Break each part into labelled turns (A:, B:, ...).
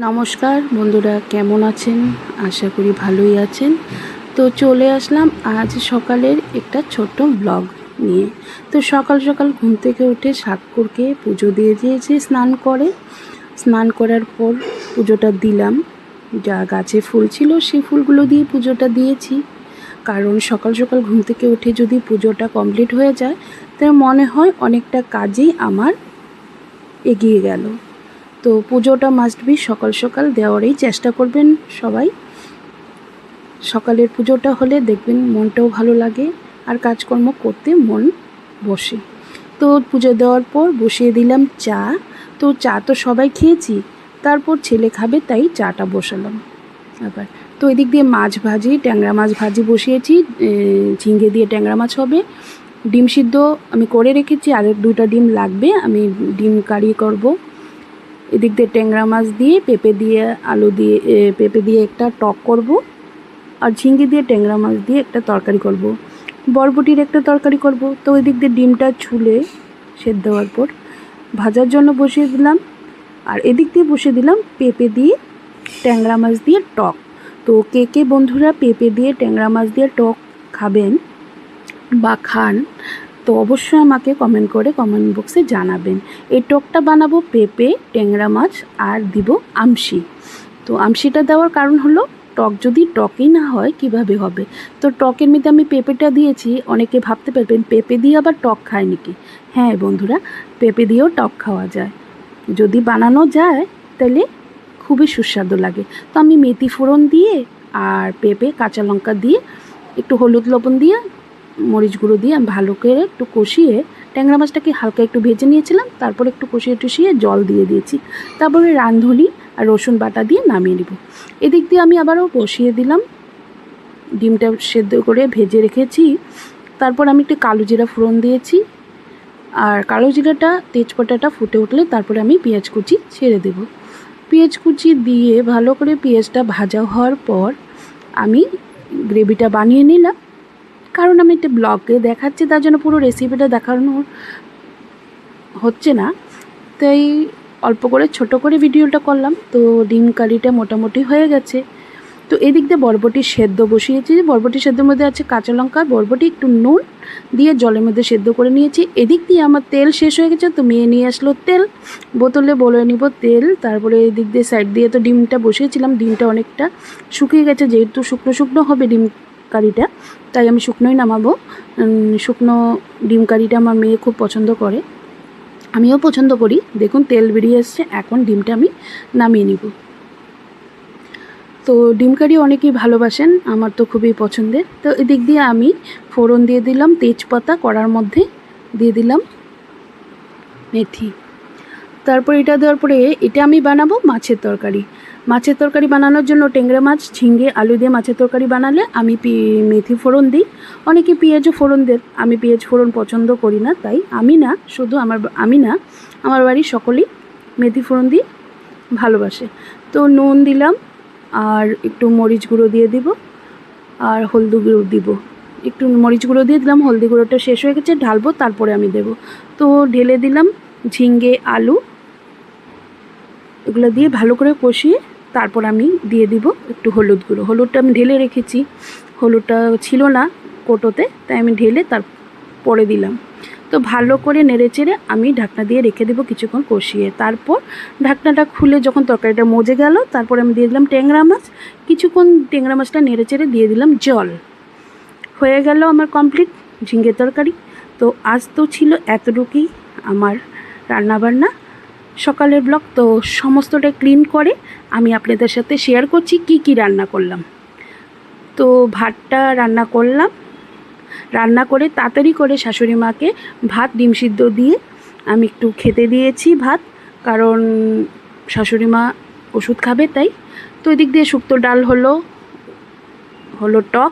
A: নমস্কার বন্ধুরা, কেমন আছেন? আশা করি ভালোই আছেন। তো চলে আসলাম আজ সকালের একটা ছোট্ট ব্লগ নিয়ে। তো সকাল সকাল ঘুম থেকে উঠে ঠাকুরকে পুজো দিয়ে দিয়েছি। স্নান করার পর পুজোটা দিলাম। যা গাছে ফুল ছিল সেই ফুলগুলো দিয়ে পুজোটা দিয়েছি। কারণ সকাল সকাল ঘুম থেকে উঠে যদি পুজোটা কমপ্লিট হয়ে যায় তার মনে হয় অনেকটা কাজই আমার এগিয়ে গেল। তো পুজোটা মাস্ট বি সকাল সকাল দেওয়ারই চেষ্টা করবেন সবাই। সকালের পুজোটা হলে দেখবেন মনটাও ভালো লাগে আর কাজকর্ম করতে মন বসে। তো পুজো দেওয়ার পর বসিয়ে দিলাম চা। তো চা তো সবাই খেয়েছি, তারপর ছেলে খাবে তাই চাটা বসালাম আবার। তো এদিক দিয়ে ট্যাংরা মাছ ভাজি বসিয়েছি। ঝিঙে দিয়ে ট্যাংরা মাছ হবে। ডিম সিদ্ধ আমি করে রেখেছি, আর 2টা ডিম লাগবে, আমি ডিম কারি করব। এদিক দিয়ে ট্যাংরা মাছ দিয়ে পেঁপে দিয়ে আলু দিয়ে পেঁপে দিয়ে একটা টক করব, আর ঝিঙ্গি দিয়ে ট্যাংরা মাছ দিয়ে একটা তরকারি করব, বরবটির একটা তরকারি করব। তো এদিক দিয়ে ডিমটা ছুলে সেদ্ধ হওয়ার পর ভাজার জন্য বসিয়ে দিলাম, আর এদিক দিয়ে বসিয়ে দিলাম পেঁপে দিয়ে ট্যাংরা মাছ দিয়ে টক। তো কে বন্ধুরা পেঁপে দিয়ে ট্যাংরা মাছ দিয়ে টক খাবেন বা খান, তো অবশ্যই আমাকে কমেন্ট বক্সে জানাবেন। এই টকটা বানাবো পেঁপে, ট্যাংরা মাছ আর দিব আমশি। তো আমশিটা দেওয়ার কারণ হলো টক যদি টকই না হয় কিভাবে হবে। তো টকের মধ্যে আমি পেঁপেটা দিয়েছি। অনেকে ভাবতে পারবেন পেঁপে দিয়ে আবার টক খায় নাকি। হ্যাঁ বন্ধুরা, পেঁপে দিয়েও টক খাওয়া যায়, যদি বানানো যায় তাহলে খুবই সুস্বাদু লাগে। তো আমি মেথি ফোড়ন দিয়ে আর পেঁপে কাঁচা লঙ্কা দিয়ে একটু হলুদ লবণ দিয়ে মরিচ গুঁড়ো দিয়ে আমি ভালো করে একটু কষিয়ে ট্যাংরা মাছটাকে হালকা একটু ভেজে নিয়েছিলাম। তারপর একটু কষিয়ে জল দিয়ে দিয়েছি। তারপরে রাঁধুনি আর রসুন বাটা দিয়ে নামিয়ে নেব। এদিক দিয়ে আমি আবারও বসিয়ে দিলাম, ডিমটা সেদ্ধ করে ভেজে রেখেছি। তারপর আমি একটু কালো জিরা ফোড়ন দিয়েছি, আর কালো জিরাটা তেজপাতাটা ফুটে উঠলে তারপরে আমি পেঁয়াজ কুচি ছেড়ে দেব। পেঁয়াজ কুচি দিয়ে ভালো করে পেঁয়াজটা ভাজা হওয়ার পর আমি গ্রেভিটা বানিয়ে নিলাম। কারণ আমি একটা ব্লগে দেখাচ্ছি, তার জন্য পুরো রেসিপিটা দেখানো হচ্ছে না, তাই অল্প করে ছোট করে ভিডিওটা করলাম। তো ডিম কারিটা মোটামুটি হয়ে গেছে। তো এদিক দিয়ে বরবটি সেদ্ধ বসিয়েছি। বরবটি সেদ্ধর মধ্যে আছে কাঁচা লঙ্কা, বরবটি, একটু নুন দিয়ে জলের মধ্যে সেদ্ধ করে নিয়েছি। এদিক দিয়ে আমার তেল শেষ হয়ে গেছে, তো মেয়ে নিয়ে আসলো তেল, বোতলে বলে নিব তেল। তারপরে এদিক দিয়ে সাইড দিয়ে তো ডিমটা বসিয়েছিলাম, ডিমটা অনেকটা শুকিয়ে গেছে, যেহেতু শুকনো শুকনো হবে ডিম কারিটা, তাই আমি শুকনোই নামাবো। শুকনো ডিম কারিটা আমার মেয়ে খুব পছন্দ করে, আমিও পছন্দ করি। দেখুন তেল বেরিয়ে এসছে, এখন ডিমটা আমি নামিয়ে নিব। তো ডিম কারি অনেকেই ভালোবাসেন, আমার তো খুবই পছন্দের। তো এদিক দিয়ে আমি ফোড়ন দিয়ে দিলাম তেজপাতা, কড়ার মধ্যে দিয়ে দিলাম মেথি। তারপর এটা দেওয়ার পরে এটা আমি বানাবো মাছের তরকারি। মাছের তরকারি বানানোর জন্য ট্যাংরা মাছ, ঝিঙে, আলু দিয়ে মাছের তরকারি বানালে আমি মেথি ফোড়ন দিই। অনেকে পেঁয়াজও ফোড়ন দেন, আমি পেঁয়াজ ফোড়ন পছন্দ করি না, তাই আমি আমার বাড়ির সকলেই মেথি ফোড়ন দিয়ে ভালোবাসে। তো নুন দিলাম, আর একটু মরিচ গুঁড়ো দিয়ে দিব, আর হলদি গুঁড়ো দিব। একটু মরিচ গুঁড়ো দিয়ে দিলাম, হলদি গুঁড়োটা শেষ হয়ে গেছে, ঢালবো তারপরে আমি দেব। তো ঢেলে দিলাম ঝিঙে, আলু, এগুলো দিয়ে ভালো করে কষিয়ে তারপর আমি দিয়ে দিব একটু হলুদ গুঁড়ো। হলুদটা আমি ঢেলে রেখেছি, হলুদটা ছিল না কোটোতে, তাই আমি ঢেলে তারপরে দিলাম। তো ভালো করে নেড়েচেড়ে আমি ঢাকনা দিয়ে রেখে দেবো কিছুক্ষণ কষিয়ে। তারপর ঢাকনাটা খুলে যখন তরকারিটা মজে গেল, তারপর আমি দিয়ে দিলাম ট্যাংরা মাছ। কিছুক্ষণ ট্যাংরা মাছটা নেড়েচেড়ে দিয়ে দিলাম জল। হয়ে গেল আমার কমপ্লিট ঝিঙে তরকারি। তো আজ তো ছিল এতটুকুই আমার রান্নাবান্না, সকালের ব্লগ। তো সমস্তটা ক্লিন করে আমি আপনাদের সাথে শেয়ার করছি কি রান্না করলাম। তো ভাতটা রান্না করলাম, রান্না করে তাড়াতাড়ি করে শাশুড়ি মাকে ভাত ডিম সিদ্ধ দিয়ে আমি একটু খেতে দিয়েছি ভাত, কারণ শাশুড়ি মা ওষুধ খাবে তাই। তো এদিক দিয়ে শুক্তো ডাল হলো টক,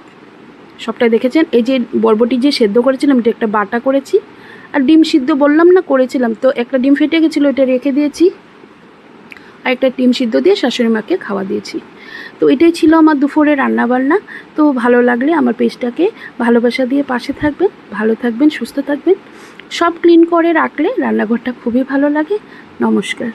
A: সবটাই দেখেছেন। এই যে বরবটি যে সেদ্ধ করেছিলাম এটা একটা বাটা করেছি, আর ডিম সিদ্ধ বললাম না করেছিলাম, তো একটা ডিম ফেটে গেছিলো, এটা রেখে দিয়েছি, আর একটা ডিম সিদ্ধ দিয়ে শাশুড়ি মাকে খাওয়া দিয়েছি। তো এটাই ছিল আমার দুপুরে রান্নাবান্না। তো ভালো লাগলে আমার পেজটাকে ভালোবাসা দিয়ে পাশে থাকবেন, ভালো থাকবেন, সুস্থ থাকবেন। সব ক্লিন করে রাখলে রান্নাঘরটা খুবই ভালো লাগে। নমস্কার।